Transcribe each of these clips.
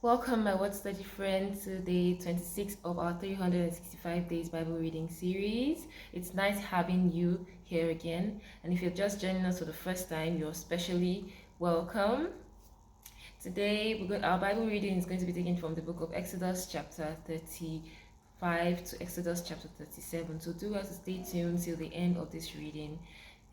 Welcome, my Word Study friend, to day 26 of our 365 Days Bible Reading series. It's nice having you here again. And if you're just joining us for the first time, you're especially welcome. Today, our Bible reading is going to be taken from the book of Exodus, chapter 35 to Exodus, chapter 37. So do us to stay tuned till the end of this reading,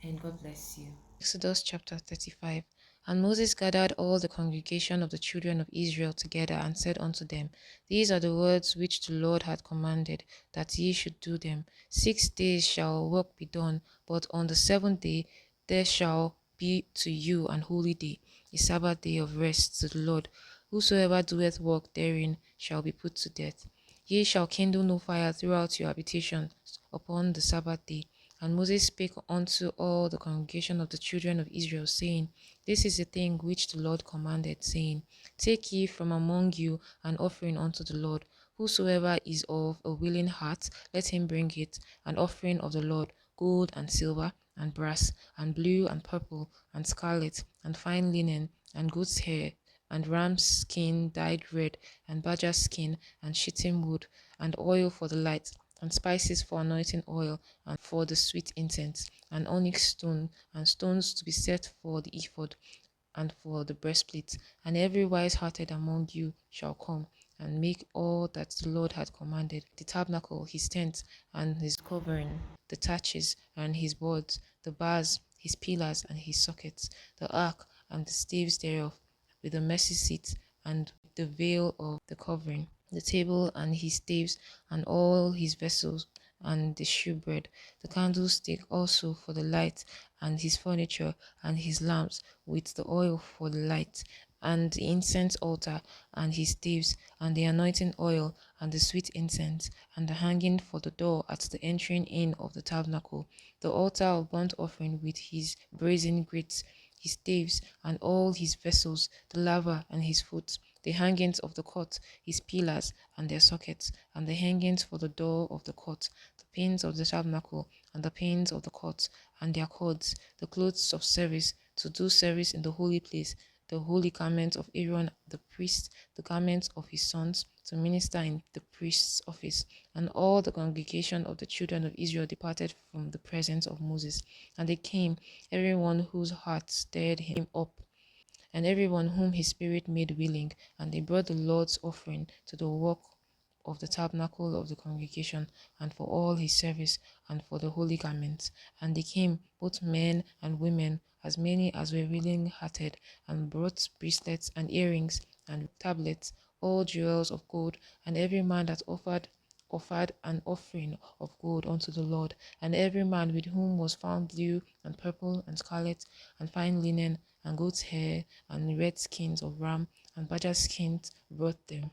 and God bless you. Exodus chapter 35. And Moses gathered all the congregation of the children of Israel together and said unto them, These are the words which the Lord had commanded, that ye should do them. 6 days shall work be done, but on the seventh day there shall be to you an holy day, a Sabbath day of rest to the Lord. Whosoever doeth work therein shall be put to death. Ye shall kindle no fire throughout your habitations upon the Sabbath day. And Moses spake unto all the congregation of the children of Israel, saying, This is the thing which the Lord commanded, saying, Take ye from among you an offering unto the Lord. Whosoever is of a willing heart, let him bring it, an offering of the Lord, gold and silver, and brass, and blue, and purple, and scarlet, and fine linen, and goat's hair, and ram's skin dyed red, and badger skin, and shittim wood, and oil for the light, and spices for anointing oil, and for the sweet incense, and onyx stone, and stones to be set for the ephod, and for the breastplate. And every wise-hearted among you shall come, and make all that the Lord had commanded: the tabernacle, his tent, and his covering, the taches, and his boards, the bars, his pillars, and his sockets, the ark, and the staves thereof, with the mercy seat, and the veil of the covering, the table and his staves, and all his vessels, and the shewbread, the candlestick also for the light, and his furniture, and his lamps, with the oil for the light, and the incense altar, and his staves, and the anointing oil, and the sweet incense, and the hanging for the door at the entering in of the tabernacle, the altar of burnt offering with his brazen grates, his staves, and all his vessels, the laver and his foot, the hangings of the court, his pillars and their sockets, and the hangings for the door of the court, the pins of the tabernacle, and the pins of the court, and their cords, the clothes of service, to do service in the holy place, the holy garments of Aaron the priest, the garments of his sons, to minister in the priest's office. And all the congregation of the children of Israel departed from the presence of Moses. And they came, every one whose heart stirred him up, and everyone whom his spirit made willing, and they brought the Lord's offering to the work of the tabernacle of the congregation, and for all his service, and for the holy garments. And they came, both men and women, as many as were willing hearted, and brought bracelets and earrings and tablets, all jewels of gold, and every man that offered an offering of gold unto the Lord, and every man with whom was found blue and purple and scarlet and fine linen and goat's hair and red skins of ram and badger skins brought them.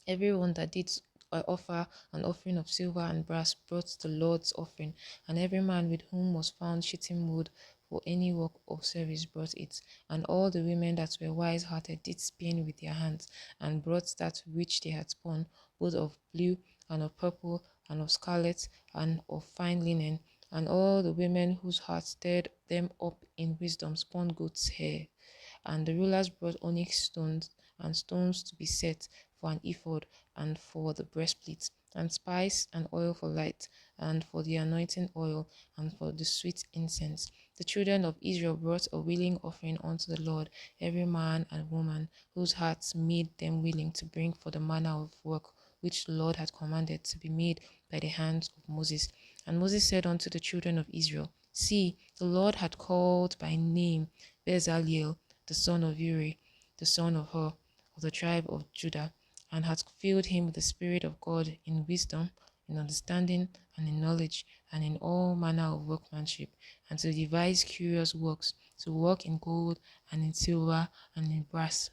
Everyone that did offer an offering of silver and brass brought the Lord's offering, and every man with whom was found shittim wood for any work of service brought it. And all the women that were wise-hearted did spin with their hands, and brought that which they had spun, both of blue, and of purple, and of scarlet, and of fine linen. And all the women whose hearts stirred them up in wisdom spun goat's hair. And the rulers brought onyx stones, and stones to be set for an ephod, and for the breastplate, and spice, and oil for light, and for the anointing oil, and for the sweet incense. The children of Israel brought a willing offering unto the Lord, every man and woman, whose hearts made them willing to bring for the manner of work which the Lord had commanded to be made by the hands of Moses. And Moses said unto the children of Israel, See, the Lord had called by name Bezaleel, the son of Uri, the son of Hur, of the tribe of Judah, and hath filled him with the Spirit of God in wisdom, in understanding, and in knowledge, and in all manner of workmanship, and to devise curious works, to work in gold, and in silver, and in brass,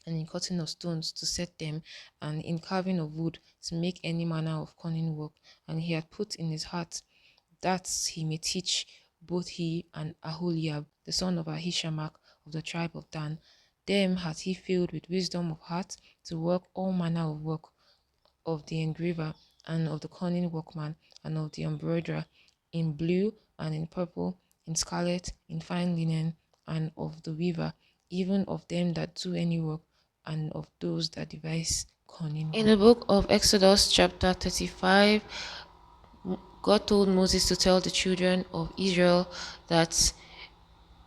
and in cutting of stones to set them, and in carving of wood to make any manner of cunning work. And he had put in his heart that he may teach both he and Aholiab, the son of Ahishamach of the tribe of Dan. Them hath he filled with wisdom of heart to work all manner of work of the engraver, and of the cunning workman, and of the embroiderer, in blue, and in purple, in scarlet, in fine linen, and of the weaver, even of them that do any work and of those that devise cunning. In the book of Exodus, chapter 35, God told Moses to tell the children of Israel that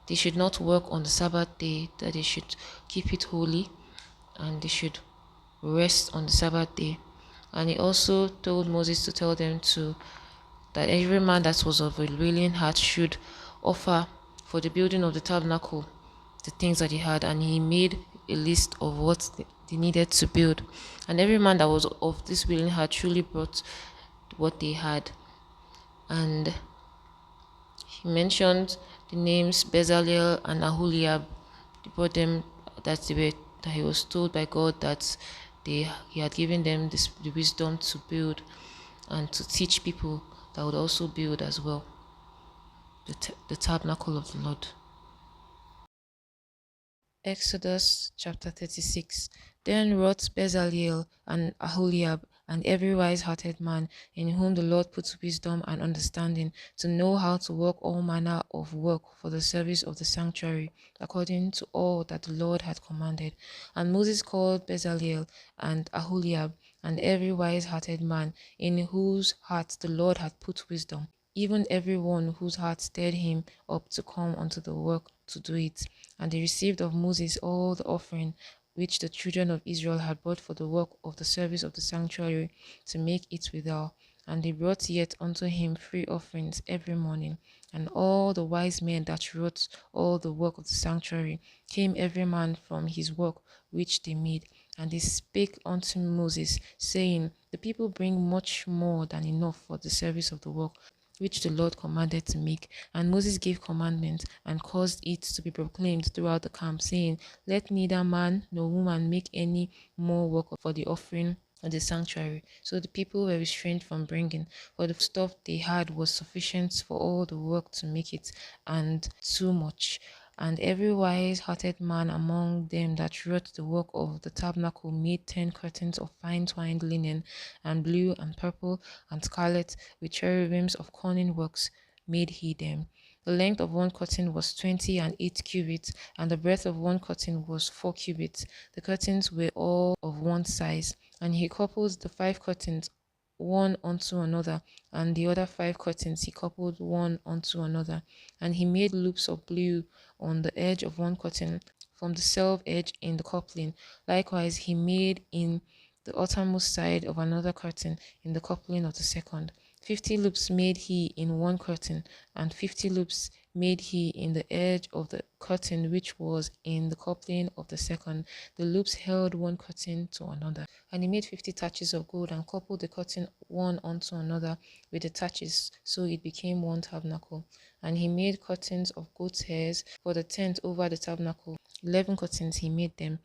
they should not work on the Sabbath day, that they should keep it holy, and they should rest on the Sabbath day. And he also told Moses to tell them that every man that was of a willing heart should offer for the building of the tabernacle the things that he had, and he made a list of what they needed to build. And every man that was of this willing heart truly brought what they had. And he mentioned the names Bezalel and Aholiab. He brought them that he was told by God that he had given them the wisdom to build and to teach people that would also build as well the tabernacle of the Lord. Exodus chapter 36. Then wrought Bezaleel and Aholiab and every wise-hearted man in whom the Lord put wisdom and understanding to know how to work all manner of work for the service of the sanctuary, according to all that the Lord had commanded. And Moses called Bezaleel and Aholiab and every wise-hearted man in whose heart the Lord had put wisdom, even every one whose heart stirred him up to come unto the work to do it. And they received of Moses all the offering which the children of Israel had brought for the work of the service of the sanctuary, to make it withal. And they brought yet unto him free offerings every morning. And all the wise men that wrought all the work of the sanctuary came every man from his work which they made. And they spake unto Moses, saying, The people bring much more than enough for the service of the work which the Lord commanded to make. And Moses gave commandment and caused it to be proclaimed throughout the camp, saying, Let neither man nor woman make any more work for the offering of the sanctuary. So the people were restrained from bringing, for the stuff they had was sufficient for all the work to make it, and too much. And every wise-hearted man among them that wrought the work of the tabernacle made 10 curtains of fine twined linen, and blue and purple and scarlet, with cherubims of cunning works made he them. The length of one curtain was 20 and 8 cubits, and the breadth of one curtain was 4 cubits. The curtains were all of one size. And he coupled the 5 curtains one unto another, and the other 5 curtains he coupled one unto another. And he made loops of blue on the edge of one curtain from the self edge in the coupling. Likewise he made in the uttermost side of another curtain in the coupling of the second. 50 loops made he in one curtain, and 50 loops made he in the edge of the curtain which was in the coupling of the second. The loops held one curtain to another. And he made 50 taches of gold, and coupled the curtain one unto another with the taches, so it became one tabernacle. And he made curtains of goat's hairs for the tent over the tabernacle. 11 curtains he made them.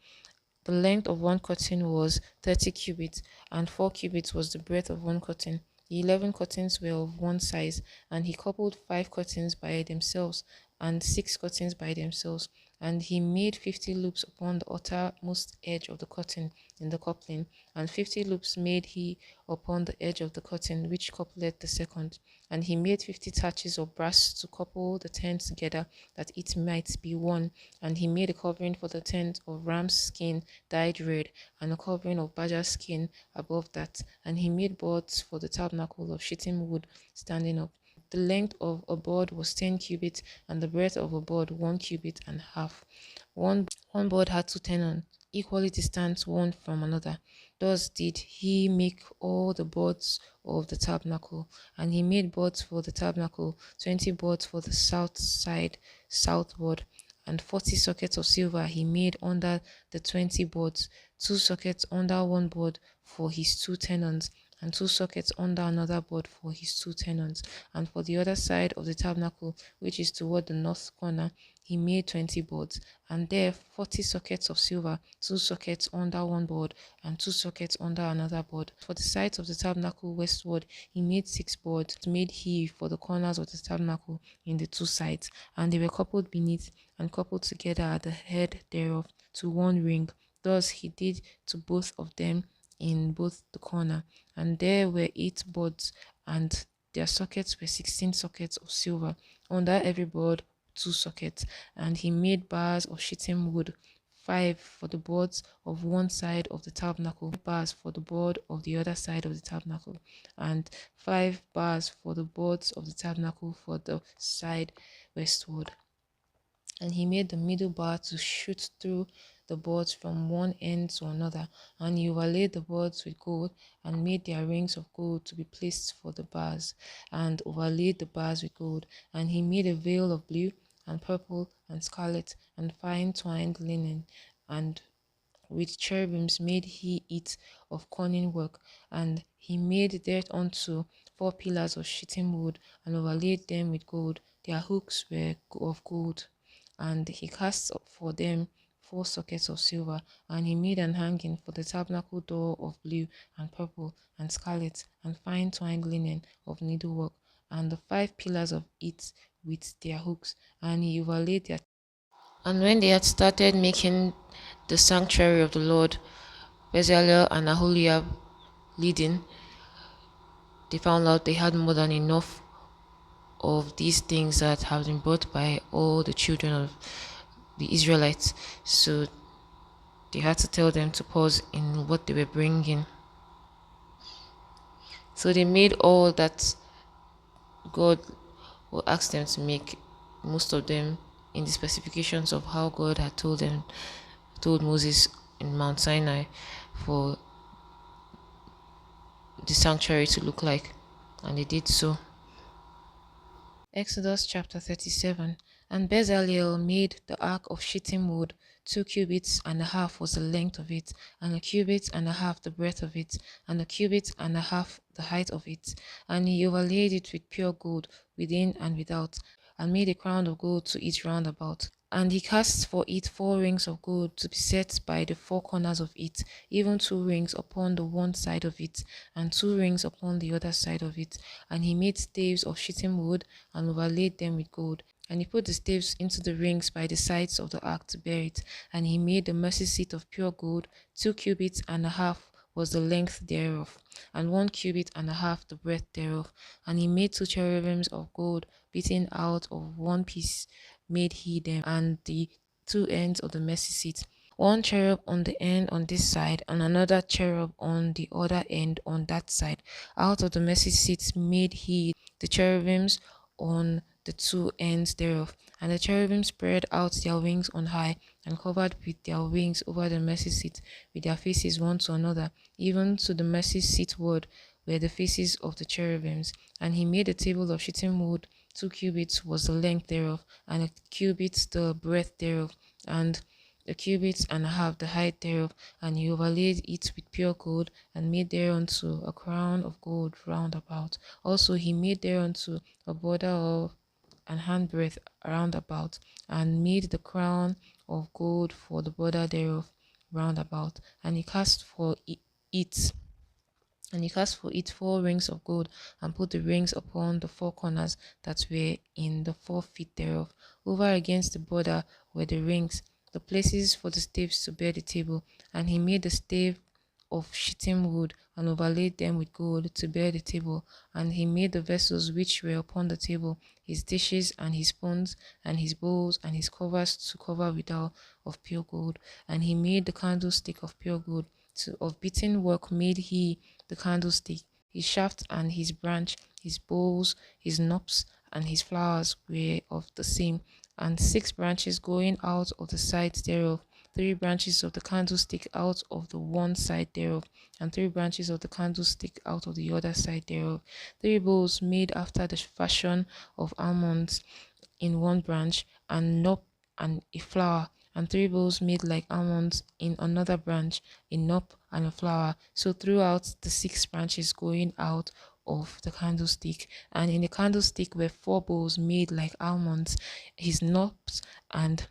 The length of one curtain was 30 cubits, and 4 cubits was the breadth of one curtain. The 11 curtains were of one size, and he coupled 5 curtains by themselves, and 6 curtains by themselves. And he made 50 loops upon the uttermost edge of the curtain in the coupling, and 50 loops made he upon the edge of the curtain which coupled the second. And he made 50 taches of brass to couple the tent together, that it might be one. And he made a covering for the tent of ram's skin dyed red, and a covering of badger skin above that. And he made boards for the tabernacle of shittim wood standing up. The length of a board was 10 cubits, and the breadth of a board 1 cubit and a half. One board had 2 tenons, equally distant one from another. Thus did he make all the boards of the tabernacle. And he made boards for the tabernacle, 20 boards for the south side southward, and 40 sockets of silver he made under the 20 boards, 2 sockets under one board for his 2 tenons, and 2 sockets under another board for his 2 tenons. And for the other side of the tabernacle, which is toward the north corner, he made 20 boards, and there 40 sockets of silver, 2 sockets under one board, and 2 sockets under another board. For the sides of the tabernacle westward, he made 6 boards, made he for the corners of the tabernacle in the 2 sides, and they were coupled beneath, and coupled together at the head thereof to one ring. Thus he did to both of them in both the corner. And there were 8 boards, and their sockets were 16 sockets of silver, under every board 2 sockets. And he made bars of shittim wood 5 for the boards of one side of the tabernacle, bars for the board of the other side of the tabernacle, and 5 bars for the boards of the tabernacle for the side westward. And he made the middle bar to shoot through the boards from one end to another, and he overlaid the boards with gold, and made their rings of gold to be placed for the bars, and overlaid the bars with gold. And he made a veil of blue, and purple, and scarlet, and fine twined linen, and with cherubims made he it of cunning work. And he made thereunto 4 pillars of shittim wood, and overlaid them with gold. Their hooks were of gold. And he cast for them 4 sockets of silver. And he made an hanging for the tabernacle door of blue, and purple, and scarlet, and fine twined linen of needlework, and the 5 pillars of it with their hooks. And he overlaid their. And when they had started making the sanctuary of the Lord, Bezalel and Aholiab leading, they found out they had more than enough of these things that have been brought by all the children of the Israelites. So they had to tell them to pause in what they were bringing. So they made all that God will ask them to make, most of them in the specifications of how God had told Moses in Mount Sinai for the sanctuary to look like, and they did so. Exodus chapter 37. And Bezalel made the ark of shittim wood. 2 cubits and a half was the length of it, and a cubit and a half the breadth of it, and a cubit and a half the height of it. And he overlaid it with pure gold within and without, and made a crown of gold to it round about. And he cast for it 4 rings of gold to be set by the 4 corners of it, even 2 rings upon the one side of it, and 2 rings upon the other side of it. And he made staves of shittim wood, and overlaid them with gold. And he put the staves into the rings by the sides of the ark to bear it. And he made the mercy seat of pure gold. 2 cubits and a half was the length thereof, and 1 cubit and a half the breadth thereof. And he made 2 cherubims of gold, beaten out of one piece made he them, and the 2 ends of the mercy seat, 1 cherub on the end on this side, and another cherub on the other end on that side. Out of the mercy seats made he the cherubims on the 2 ends thereof. And the cherubim spread out their wings on high, and covered with their wings over the mercy seat, with their faces one to another, even to the mercy seat ward were the faces of the cherubims. And he made a table of shittim wood. 2 cubits was the length thereof, and a cubit the breadth thereof, and a cubit and a half the height thereof. And he overlaid it with pure gold, and made thereunto a crown of gold round about. Also he made thereunto a border of an handbreadth round about, and made the crown of gold for the border thereof round about. And he cast for it 4 rings of gold, and put the rings upon the 4 corners that were in the 4 feet thereof. Over against the border were the rings, the places for the staves to bear the table. And he made the stave of shittim wood, and overlaid them with gold to bear the table. And he made the vessels which were upon the table, his dishes, and his spoons, and his bowls, and his covers to cover withal of pure gold. And he made the candlestick of pure gold. Of beaten work made he the candlestick, his shaft and his branch, his bowls, his knops, and his flowers were of the same, and 6 branches going out of the sides thereof, 3 branches of the candlestick out of the one side thereof, and 3 branches of the candlestick out of the other side thereof. 3 bowls made after the fashion of almonds in one branch, and knop and a flower, and 3 bowls made like almonds in another branch, a knop and a flower. So throughout the 6 branches going out of the candlestick. And in the candlestick were 4 bowls made like almonds, his knops and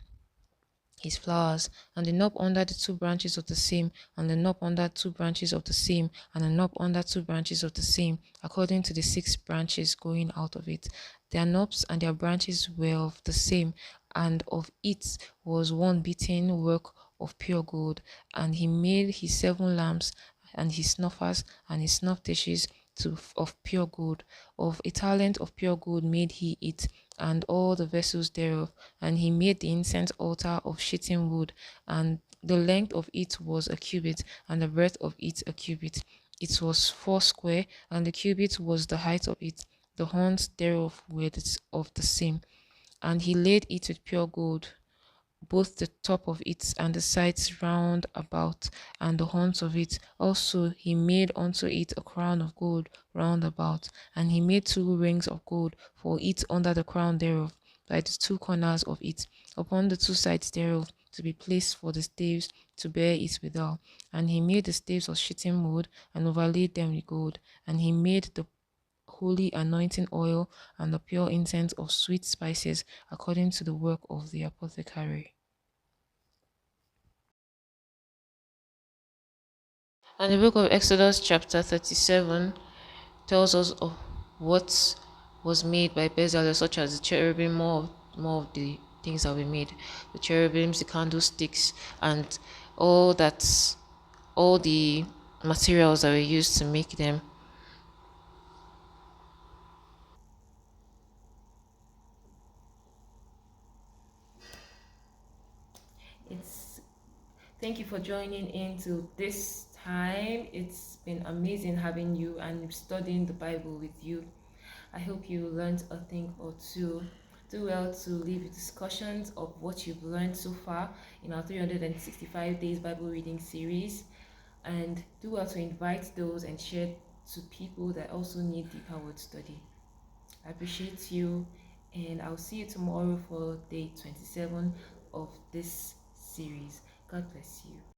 his flowers, and the knob under the 2 branches of the same, and the knob under 2 branches of the same, and the knob under 2 branches of the same, according to the 6 branches going out of it. Their knobs and their branches were of the same, and of it was one beaten work of pure gold. And he made his 7 lamps, and his snuffers, and his snuff dishes, of pure gold. Of a talent of pure gold made he it, and all the vessels thereof. And he made the incense altar of shittim wood, and the length of it was a cubit, and the breadth of it a cubit. It was foursquare, and the cubit was the height of it. The horns thereof were of the same. And he laid it with pure gold, both the top of it and the sides round about, and the horns of it. Also he made unto it a crown of gold round about, and he made two rings of gold for it under the crown thereof, by the two corners of it, upon the two sides thereof, to be placed for the staves to bear it withal. And he made the staves of shittim wood, and overlaid them with gold. And he made the holy anointing oil and the pure incense of sweet spices, according to the work of the apothecary. And the book of Exodus, chapter 37, tells us of what was made by Bezalel, such as the cherubim, more of the things that were made, the cherubims, the candlesticks, and all that, all the materials that were used to make them. It's Thank you for joining into this time. It's been amazing having you and studying the Bible with you. I hope you learned a thing or two. Do well to leave discussions of what you've learned so far in our 365 days Bible reading series, and do well to invite those and share to people that also need deeper word study. I appreciate you, and I'll see you tomorrow for day 27 of this series. God bless you.